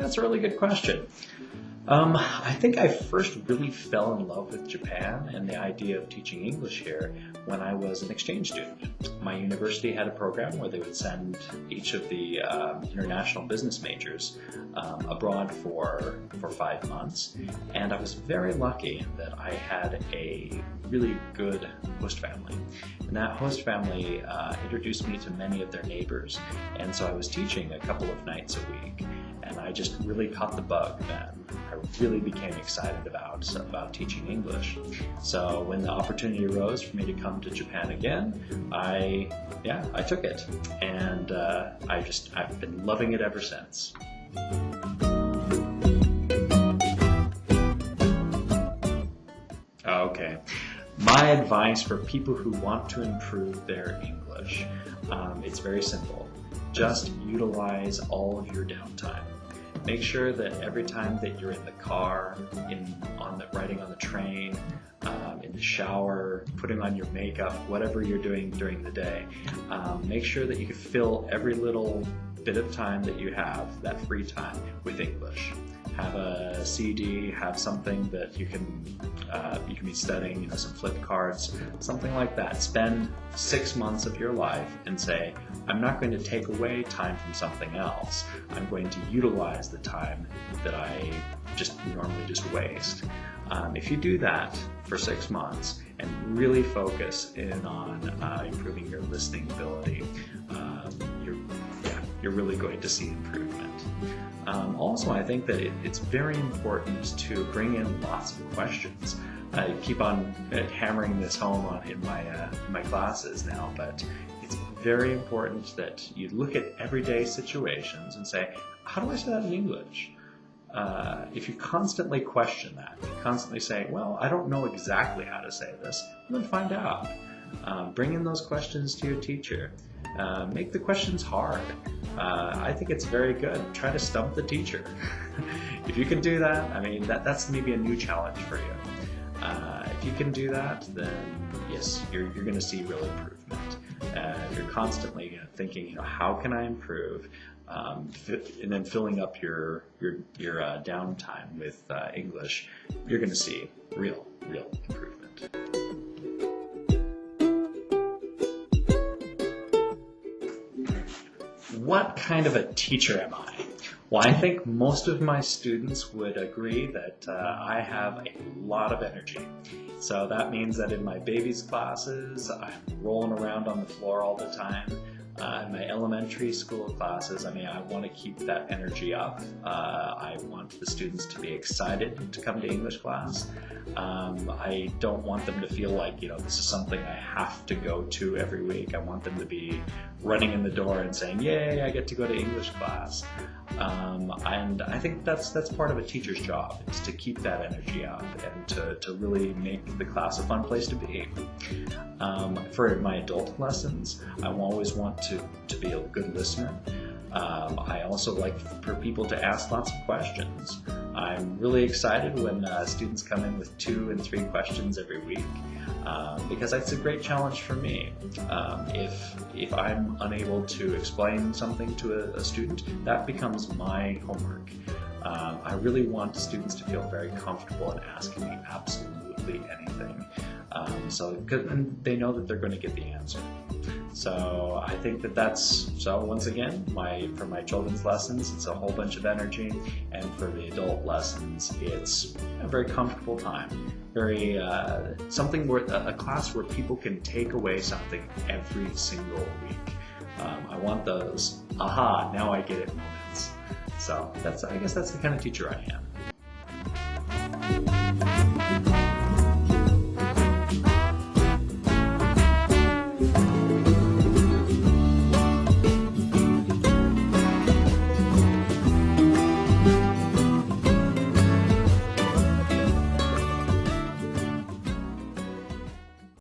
that's a really good question. I think I first really fell in love with Japan and the idea of teaching English here when I was an exchange student. My university had a program where they would send each of the international business majors abroad for 5 months, and I was very lucky that I had a really good host family. And that host family introduced me to many of their neighbors, and so I was teaching a couple of nights a week, and I just really caught the bug then. I really became excited about teaching English. So when the opportunity arose for me to come to Japan again, I took it, and I've been loving it ever since. Okay, my advice for people who want to improve their English, it's very simple. Just utilize all of your downtime. Make sure that every time that you're in the car, riding on the train, in the shower, putting on your makeup, whatever you're doing during the day, make sure that you can fill every little bit of time that you have, that free time, with English. Have a CD, have something that you can be studying, some flip cards, something like that. Spend 6 months of your life and say, I'm not going to take away time from something else. I'm going to utilize the time that I normally just waste. If you do that for 6 months and really focus in on improving your listening ability, you're really going to see improvement. Also, I think that it's very important to bring in lots of questions. I keep on hammering this home in my classes now, but it's very important that you look at everyday situations and say, how do I say that in English? If you constantly question that, you constantly say, well, I don't know exactly how to say this, then find out. Bring in those questions to your teacher. Make the questions hard. I think it's very good. Try to stump the teacher. If you can do that, that's maybe a new challenge for you. If you can do that, then yes, you're going to see real improvement. If you're constantly thinking, how can I improve, and then filling up your downtime with English, you're going to see real improvement. What kind of a teacher am I? Well, I think most of my students would agree that I have a lot of energy. So that means that in my babies classes, I'm rolling around on the floor all the time. In my elementary school classes, I want to keep that energy up. I want the students to be excited to come to English class. I don't want them to feel like, this is something I have to go to every week. I want them to be running in the door and saying, yay, I get to go to English class. And I think that's part of a teacher's job, is to keep that energy up and to really make the class a fun place to be. For my adult lessons, I always want to be a good listener. I also like for people to ask lots of questions. I'm really excited when students come in with 2 and 3 questions every week, because that's a great challenge for me. If I'm unable to explain something to a student, that becomes my homework. I really want students to feel very comfortable in asking me absolutely anything, and they know that they're going to get the answer. So I think so once again, for my children's lessons, it's a whole bunch of energy, and for the adult lessons, it's a very comfortable time. Very something where a class where people can take away something every single week. I want those aha, now I get it moments. So I guess that's the kind of teacher I am.